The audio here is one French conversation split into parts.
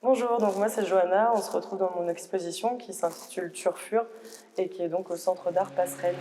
Bonjour, donc moi c'est Johanna, on se retrouve dans mon exposition qui s'intitule Turfure et qui est donc au Centre d'Art Passerelle.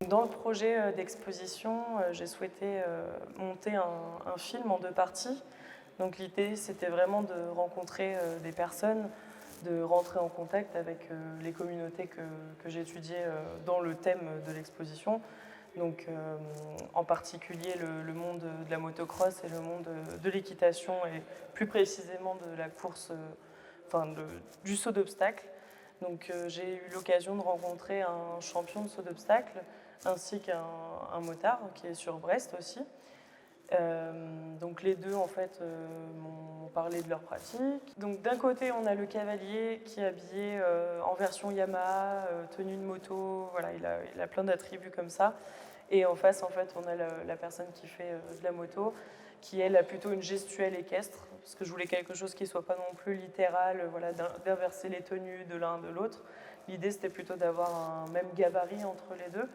Dans le projet d'exposition, j'ai souhaité monter un film en 2 parties. Donc l'idée, c'était vraiment de rencontrer des personnes, de rentrer en contact avec les communautés que j'étudiais dans le thème de l'exposition. Donc en particulier le monde de la motocross et le monde de l'équitation et plus précisément de la course, du saut d'obstacle. Donc j'ai eu l'occasion de rencontrer un champion de saut d'obstacle ainsi qu'un motard qui est sur Brest aussi. Donc les deux en fait m'ont parlé de leur pratique. Donc d'un côté on a le cavalier qui est habillé en version Yamaha, tenue de moto, voilà, il a plein d'attributs comme ça. Et en face en fait on a la personne qui fait de la moto, qui elle a plutôt une gestuelle équestre, parce que je voulais quelque chose qui soit pas non plus littéral, voilà, d'inverser les tenues de l'un de l'autre. L'idée c'était plutôt d'avoir un même gabarit entre les deux,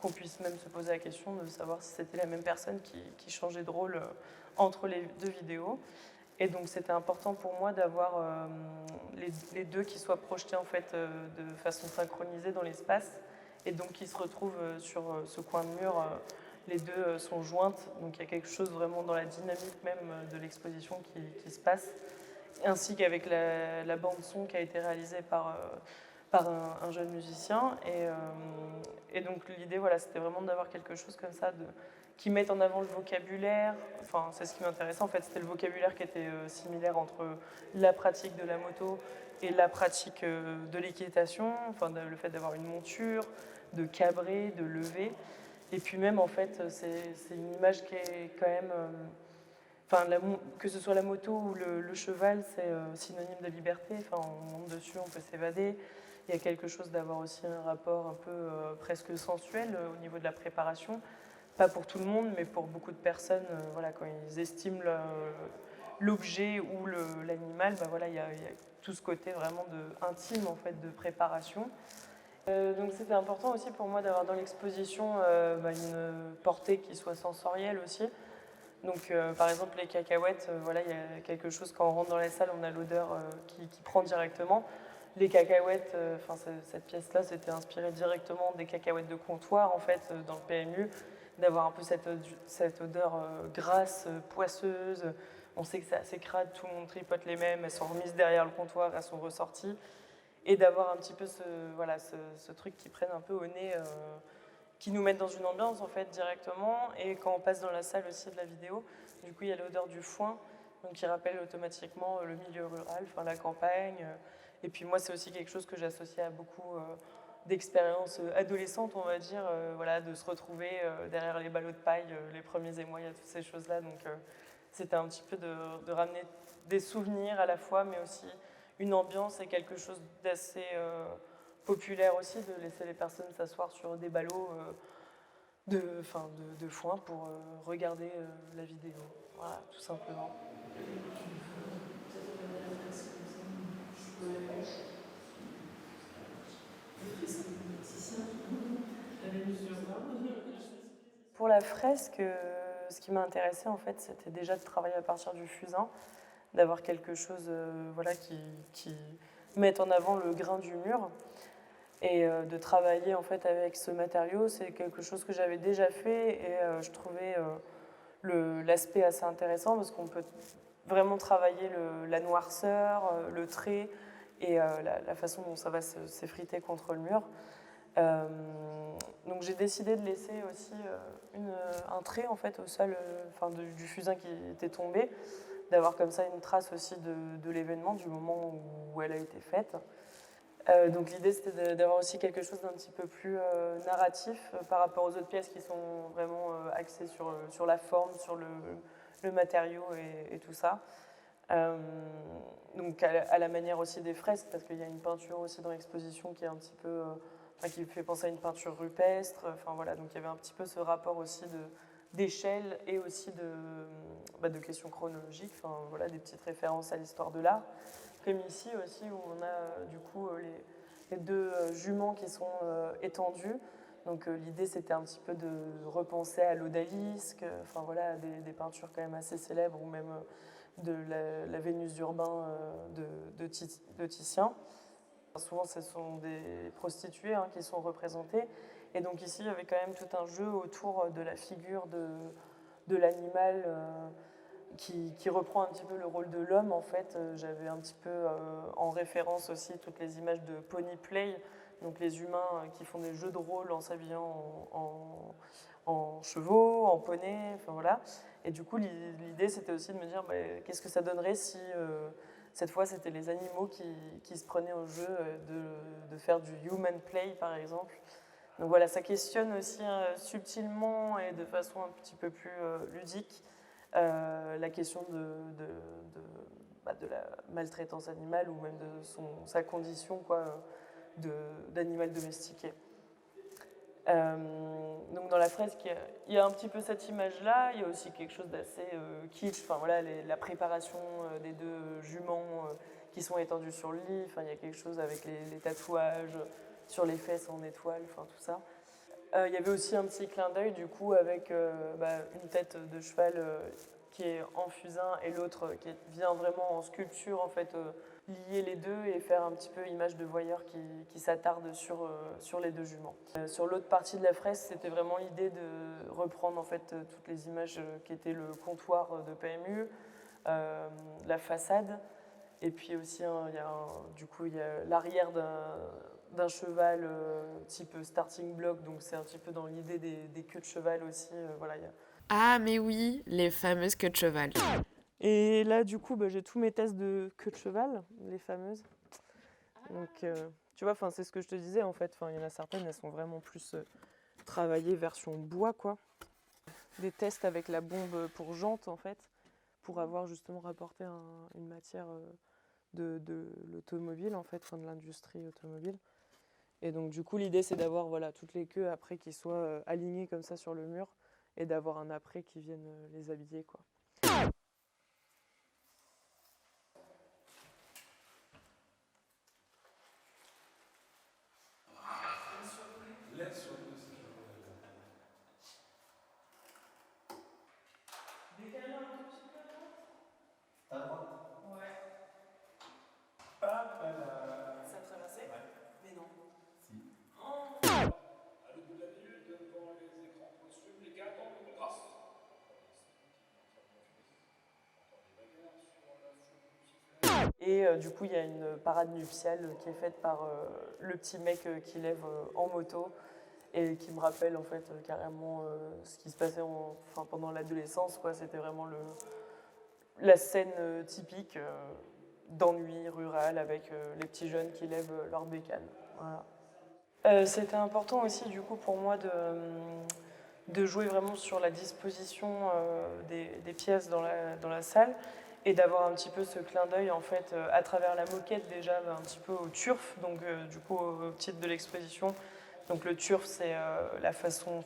qu'on puisse même se poser la question de savoir si c'était la même personne qui changeait de rôle entre les deux vidéos. Et donc c'était important pour moi d'avoir les deux qui soient projetés en fait de façon synchronisée dans l'espace, et donc qui se retrouvent sur ce coin de mur. Les deux sont jointes, donc il y a quelque chose vraiment dans la dynamique même de l'exposition qui se passe, ainsi qu'avec la bande son qui a été réalisée par un jeune musicien. Et donc l'idée, voilà, c'était vraiment d'avoir quelque chose comme ça, qui mette en avant le vocabulaire. Enfin, c'est ce qui m'intéressait en fait, c'était le vocabulaire qui était similaire entre la pratique de la moto et la pratique de l'équitation, enfin, le fait d'avoir une monture, de cabrer, de lever. Et puis même en fait, c'est une image qui est quand même... Enfin, que ce soit la moto ou le cheval, c'est synonyme de liberté. Enfin, on monte dessus, on peut s'évader. Il y a quelque chose d'avoir aussi un rapport un peu presque sensuel au niveau de la préparation. Pas pour tout le monde, mais pour beaucoup de personnes, voilà, quand ils estiment l'objet ou l'animal, bah voilà, il y a tout ce côté vraiment intime en fait, de préparation. Donc c'était important aussi pour moi d'avoir dans l'exposition une portée qui soit sensorielle aussi. Donc par exemple les cacahuètes, voilà, il y a quelque chose, quand on rentre dans la salle, on a l'odeur qui prend directement. Les cacahuètes, cette pièce-là, c'était inspiré directement des cacahuètes de comptoir en fait dans le PMU, d'avoir un peu cette odeur grasse, poisseuse. On sait que c'est assez crade, tout le monde tripote les mêmes, elles sont remises derrière le comptoir, elles sont ressorties. Et d'avoir un petit peu ce truc qui prenne un peu au nez, qui nous mette dans une ambiance en fait directement. Et quand on passe dans la salle aussi de la vidéo, du coup il y a l'odeur du foin, donc qui rappelle automatiquement le milieu rural, enfin la campagne. Et puis moi c'est aussi quelque chose que j'associe à beaucoup d'expériences adolescentes, on va dire, voilà, de se retrouver derrière les ballots de paille, les premiers émois, il y a toutes ces choses-là. Donc c'était un petit peu de ramener des souvenirs à la fois, mais aussi une ambiance et quelque chose d'assez populaire aussi, de laisser les personnes s'asseoir sur des ballots de foin pour regarder la vidéo. Voilà, tout simplement. Pour la fresque, ce qui m'a intéressé en fait, c'était déjà de travailler à partir du fusain, d'avoir quelque chose voilà, qui mette en avant le grain du mur. Et de travailler en fait avec ce matériau, c'est quelque chose que j'avais déjà fait, et je trouvais l'aspect assez intéressant parce qu'on peut vraiment travailler la noirceur, le trait et la façon dont ça va s'effriter contre le mur. Donc j'ai décidé de laisser aussi un trait en fait au sol, du fusain qui était tombé, d'avoir comme ça une trace aussi de l'événement, du moment où elle a été faite. Donc l'idée c'était d'avoir aussi quelque chose d'un petit peu plus narratif par rapport aux autres pièces qui sont vraiment axées sur la forme, sur le matériau et tout ça. Donc à la manière aussi des fresques, parce qu'il y a une peinture aussi dans l'exposition qui est un petit peu, qui fait penser à une peinture rupestre. Enfin voilà, donc il y avait un petit peu ce rapport aussi d'échelle et aussi de questions chronologiques. Enfin voilà, des petites références à l'histoire de l'art. Comme ici aussi où on a du coup les deux juments qui sont étendus. Donc l'idée c'était un petit peu de repenser à l'odalisque, enfin voilà, des peintures quand même assez célèbres ou même de la Vénus d'Urbain de Titien. Souvent, ce sont des prostituées qui sont représentées. Et donc ici, il y avait quand même tout un jeu autour de la figure de l'animal qui reprend un petit peu le rôle de l'homme. En fait, j'avais un petit peu en référence aussi toutes les images de pony play, donc les humains qui font des jeux de rôle en s'habillant en chevaux, en poney, enfin voilà. Et du coup, l'idée, c'était aussi de me dire, qu'est-ce que ça donnerait si cette fois, c'était les animaux qui se prenaient au jeu de faire du human play, par exemple. Donc voilà, ça questionne aussi subtilement et de façon un petit peu plus ludique la question de la maltraitance animale ou même de sa condition quoi, d'animal domestiqué. Donc dans la fresque, il y a un petit peu cette image-là, il y a aussi quelque chose d'assez kitsch, enfin voilà, la préparation des deux juments qui sont étendus sur le lit, enfin il y a quelque chose avec les tatouages sur les fesses en étoile, enfin tout ça. Il y avait aussi un petit clin d'œil du coup avec une tête de cheval qui est en fusain et l'autre qui vient vraiment en sculpture en fait lier les deux et faire un petit peu image de voyeur qui s'attarde sur les deux juments. Sur l'autre partie de la fresque, c'était vraiment l'idée de reprendre en fait toutes les images qui étaient le comptoir de PMU, la façade, et puis aussi il y a l'arrière d'un cheval type starting block, donc c'est un petit peu dans l'idée des queues de cheval aussi. Voilà, Ah, mais oui, les fameuses queues de cheval. Et là, du coup, j'ai tous mes tests de queue de cheval, les fameuses. Donc, tu vois, c'est ce que je te disais, en fait. Il y en a certaines, elles sont vraiment plus travaillées version bois, quoi. Des tests avec la bombe pour jante, en fait, pour avoir justement rapporté une matière de l'automobile, en fait, de l'industrie automobile. Et donc, du coup, l'idée, c'est d'avoir voilà, toutes les queues après qui soient alignées comme ça sur le mur et d'avoir un après qui vienne les habiller, quoi. Décale un tout petit peu à droite. À droite. Ouais. Hop là. Ça te ramassait? Ouais. Mais non. Si. Oh. À l'autre bout de la minute, devant les écrans posthumes, les gars tombent de grâce. Et du coup, il y a une parade nuptiale qui est faite par le petit mec qui lève en moto et qui me rappelle en fait carrément ce qui se passait pendant l'adolescence. C'était vraiment la scène typique d'ennui rural avec les petits jeunes qui lèvent leur bécane. Voilà. C'était important aussi du coup pour moi de jouer vraiment sur la disposition des pièces dans la salle et d'avoir un petit peu ce clin d'œil en fait à travers la moquette déjà un petit peu au turf, donc du coup au titre de l'exposition. Donc le turf c'est la façon,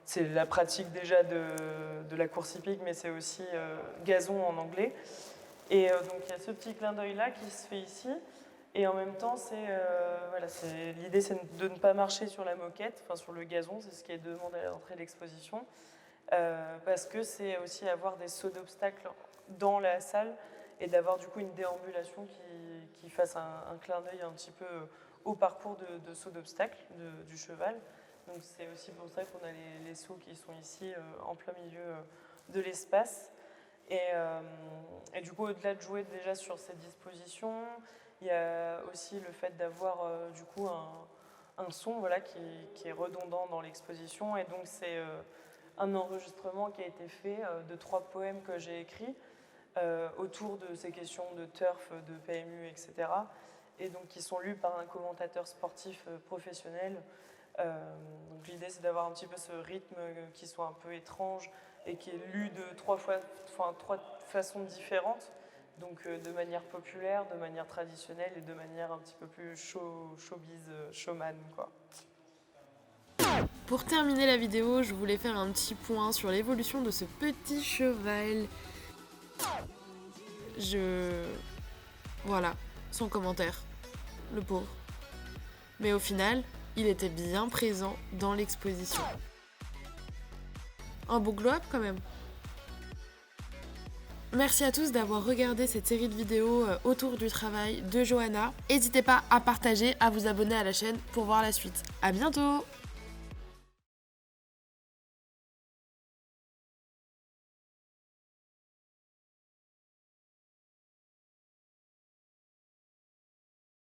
c'est la pratique déjà de la course hippique, mais c'est aussi gazon en anglais. Et donc il y a ce petit clin d'œil là qui se fait ici. Et en même temps, l'idée, c'est de ne pas marcher sur la moquette, sur le gazon, c'est ce qui est demandé à l'entrée de l'exposition, parce que c'est aussi avoir des sauts d'obstacles dans la salle et d'avoir du coup une déambulation qui fasse un clin d'œil un petit peu au parcours de sauts d'obstacles du cheval. Donc c'est aussi pour ça qu'on a les sauts qui sont ici en plein milieu de l'espace. Et du coup, au-delà de jouer déjà sur cette disposition, il y a aussi le fait d'avoir du coup un son qui est redondant dans l'exposition. Et donc c'est un enregistrement qui a été fait de 3 poèmes que j'ai écrits autour de ces questions de turf, de PMU, etc. et donc qui sont lus par un commentateur sportif professionnel. Donc l'idée c'est d'avoir un petit peu ce rythme qui soit un peu étrange et qui est lu de trois façons différentes, donc de manière populaire, de manière traditionnelle et de manière un petit peu plus showbiz, showman quoi. Pour terminer la vidéo, je voulais faire un petit point sur l'évolution de ce petit cheval. Voilà, sans commentaire, le pauvre. Mais au final, il était bien présent dans l'exposition. Un beau glow-up quand même. Merci à tous d'avoir regardé cette série de vidéos autour du travail de Johanna. N'hésitez pas à partager, à vous abonner à la chaîne pour voir la suite. À bientôt!